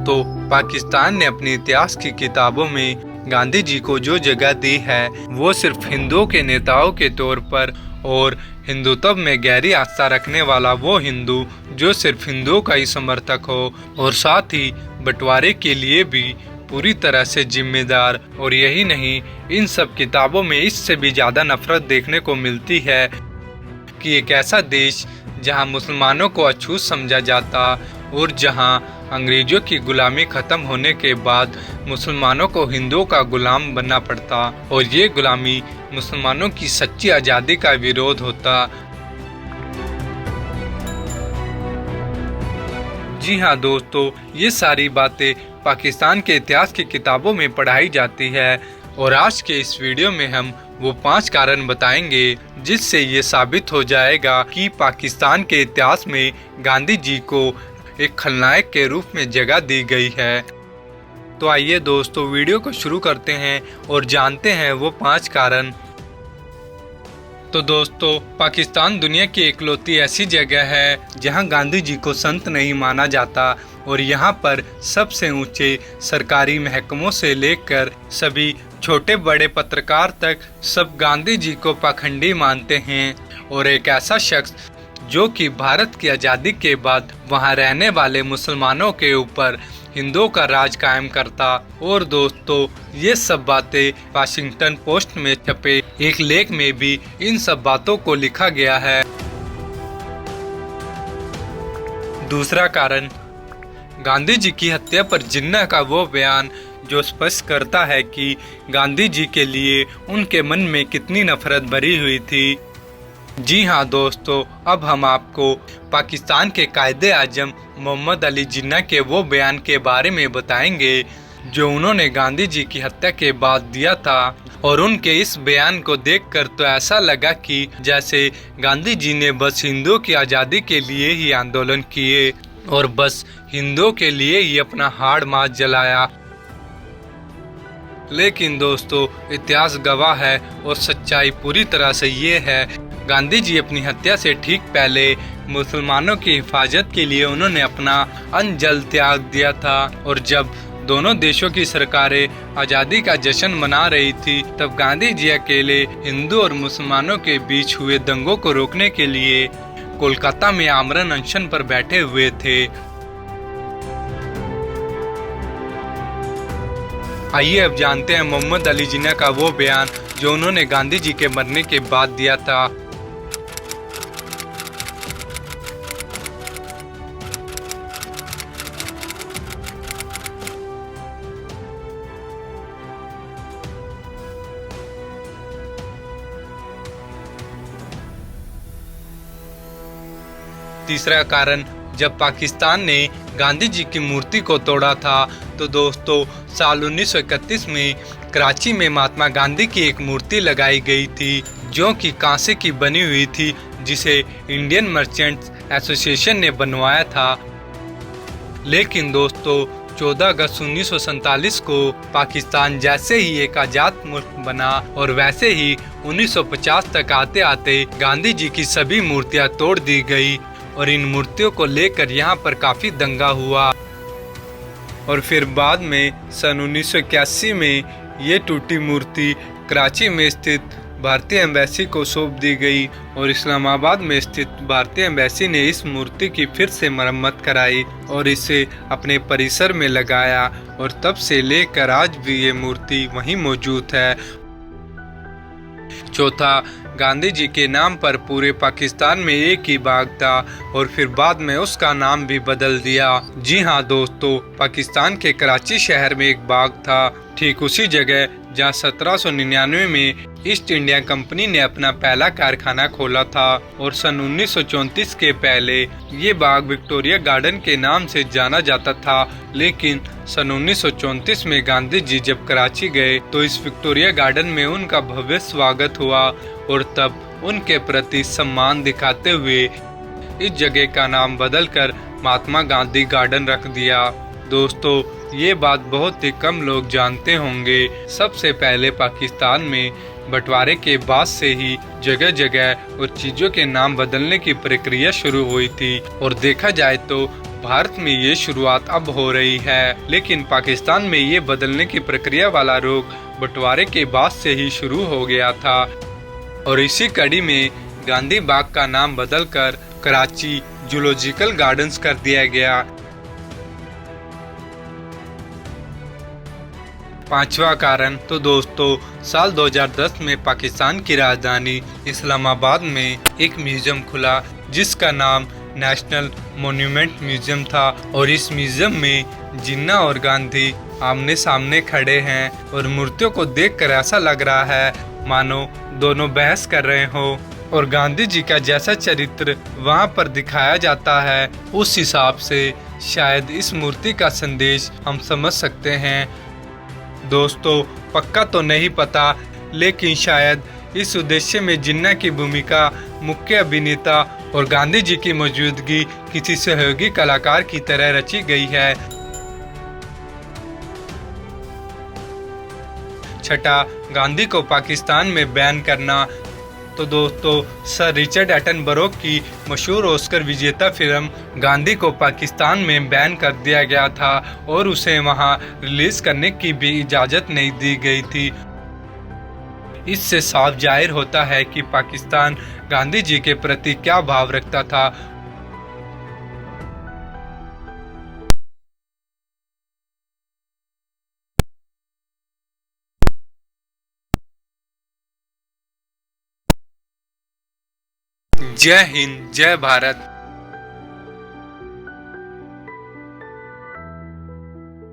दोस्तों, पाकिस्तान ने अपने इतिहास की किताबों में गांधी जी को जो जगह दी है वो सिर्फ हिंदुओं के नेताओं के तौर पर और हिंदुत्व में गहरी आस्था रखने वाला वो हिंदू जो सिर्फ हिंदुओं का ही समर्थक हो और साथ ही बंटवारे के लिए भी पूरी तरह से जिम्मेदार। और यही नहीं, इन सब किताबों में इससे भी ज्यादा नफरत देखने को मिलती है कि एक ऐसा देश जहां मुसलमानों को अछूत समझा जाता और जहां अंग्रेजों की गुलामी खत्म होने के बाद मुसलमानों को हिंदुओं का गुलाम बनना पड़ता और ये गुलामी मुसलमानों की सच्ची आज़ादी का विरोध होता। जी हाँ दोस्तों, ये सारी बातें पाकिस्तान के इतिहास की किताबों में पढ़ाई जाती है और आज के इस वीडियो में हम वो 5 कारण बताएंगे जिससे ये साबित हो जाएगा कि पाकिस्तान के इतिहास में गांधी जी को एक खलनायक के रूप में जगह दी गई है। तो आइए दोस्तों, वीडियो को शुरू करते हैं और जानते हैं वो 5 कारण। तो दोस्तों, पाकिस्तान दुनिया की इकलौती ऐसी जगह है जहां गांधी जी को संत नहीं माना जाता और यहां पर सबसे ऊंचे सरकारी महकमों से लेकर सभी छोटे बड़े पत्रकार तक सब गांधी जी को पाखंडी मानते हैं और एक ऐसा शख्स जो कि भारत की आज़ादी के बाद वहां रहने वाले मुसलमानों के ऊपर हिंदुओं का राज कायम करता। और दोस्तों, ये सब बातें वाशिंगटन पोस्ट में छपे एक लेख में भी इन सब बातों को लिखा गया है। दूसरा कारण, गांधी जी की हत्या पर जिन्ना का वो बयान जो स्पष्ट करता है कि गांधी जी के लिए उनके मन में कितनी नफरत भरी हुई थी। जी हाँ दोस्तों, अब हम आपको पाकिस्तान के कायदे आजम मोहम्मद अली जिन्ना के वो बयान के बारे में बताएंगे जो उन्होंने गांधी जी की हत्या के बाद दिया था। और उनके इस बयान को देखकर तो ऐसा लगा कि जैसे गांधी जी ने बस हिंदुओं की आज़ादी के लिए ही आंदोलन किए और बस हिंदुओं के लिए ही अपना हाड़ मास जलाया। लेकिन दोस्तों, इतिहास गवाह है और सच्चाई पूरी तरह से ये है, गांधी जी अपनी हत्या से ठीक पहले मुसलमानों की हिफाजत के लिए उन्होंने अपना अन्न-जल त्याग दिया था। और जब दोनों देशों की सरकारें आज़ादी का जश्न मना रही थी तब गांधी जी अकेले हिंदू और मुसलमानों के बीच हुए दंगों को रोकने के लिए कोलकाता में आमरण अनशन पर बैठे हुए थे। आइए अब जानते हैं मोहम्मद अली जिन्ना का वो बयान जो उन्होंने गांधी जी के मरने के बाद दिया था। तीसरा कारण, जब पाकिस्तान ने गांधी जी की मूर्ति को तोड़ा था तो दोस्तों, साल 1931 में कराची में महात्मा गांधी की एक मूर्ति लगाई गई थी जो कि कांसे की बनी हुई थी जिसे इंडियन मर्चेंट्स एसोसिएशन ने बनवाया था। लेकिन दोस्तों, 14 अगस्त 1947 को पाकिस्तान जैसे ही एक आज़ाद मुल्क बना और वैसे ही 1950 तक आते आते गांधी जी की सभी मूर्तियां तोड़ दी गई और इन मूर्तियों को लेकर यहाँ पर काफी दंगा हुआ। और फिर बाद में सन 1981 में ये टूटी मूर्ति कराची में स्थित भारतीय एम्बेसी को सौंप दी गई और इस्लामाबाद में स्थित भारतीय एम्बेसी ने इस मूर्ति की फिर से मरम्मत कराई और इसे अपने परिसर में लगाया और तब से लेकर आज भी ये मूर्ति वहीं मौजूद है। चौथा, गांधी जी के नाम पर पूरे पाकिस्तान में एक ही बाग था और फिर बाद में उसका नाम भी बदल दिया। जी हाँ दोस्तों, पाकिस्तान के कराची शहर में एक बाग था, ठीक उसी जगह जहाँ 1799 में ईस्ट इंडिया कंपनी ने अपना पहला कारखाना खोला था। और सन 1934 के पहले ये बाग विक्टोरिया गार्डन के नाम से जाना जाता था। लेकिन सन 1934 में गांधी जी जब कराची गए तो इस विक्टोरिया गार्डन में उनका भव्य स्वागत हुआ और तब उनके प्रति सम्मान दिखाते हुए इस जगह का नाम बदलकर महात्मा गांधी गार्डन रख दिया। दोस्तों, ये बात बहुत ही कम लोग जानते होंगे। सबसे पहले पाकिस्तान में बंटवारे के बाद से ही जगह जगह और चीजों के नाम बदलने की प्रक्रिया शुरू हुई थी और देखा जाए तो भारत में ये शुरुआत अब हो रही है, लेकिन पाकिस्तान में ये बदलने की प्रक्रिया वाला रुख बंटवारे के बाद से ही शुरू हो गया था। और इसी कड़ी में गांधी बाग का नाम बदलकर कराची जूलॉजिकल गार्डन्स कर दिया गया। पांचवा कारण तो दोस्तों, साल 2010 में पाकिस्तान की राजधानी इस्लामाबाद में एक म्यूजियम खुला जिसका नाम नेशनल मॉन्यूमेंट म्यूजियम था। और इस म्यूजियम में जिन्ना और गांधी आमने सामने खड़े हैं और मूर्तियों को देखकर ऐसा लग रहा है मानो दोनों बहस कर रहे हो। और गांधी जी का जैसा चरित्र वहां पर दिखाया जाता है, उस हिसाब से शायद इस मूर्ति का संदेश हम समझ सकते हैं। दोस्तों, पक्का तो नहीं पता, लेकिन शायद इस उद्देश्य में जिन्ना की भूमिका मुख्य अभिनेता और गांधी जी की मौजूदगी किसी सहयोगी कलाकार की तरह रची गई है। छठा, गांधी को पाकिस्तान में बैन करना। तो दोस्तों, सर रिचर्ड एटनबरो की मशहूर ऑस्कर विजेता फिल्म गांधी को पाकिस्तान में बैन कर दिया गया था और उसे वहां रिलीज करने की भी इजाज़त नहीं दी गई थी। इससे साफ जाहिर होता है कि पाकिस्तान गांधी जी के प्रति क्या भाव रखता था। जय हिंद, जय भारत।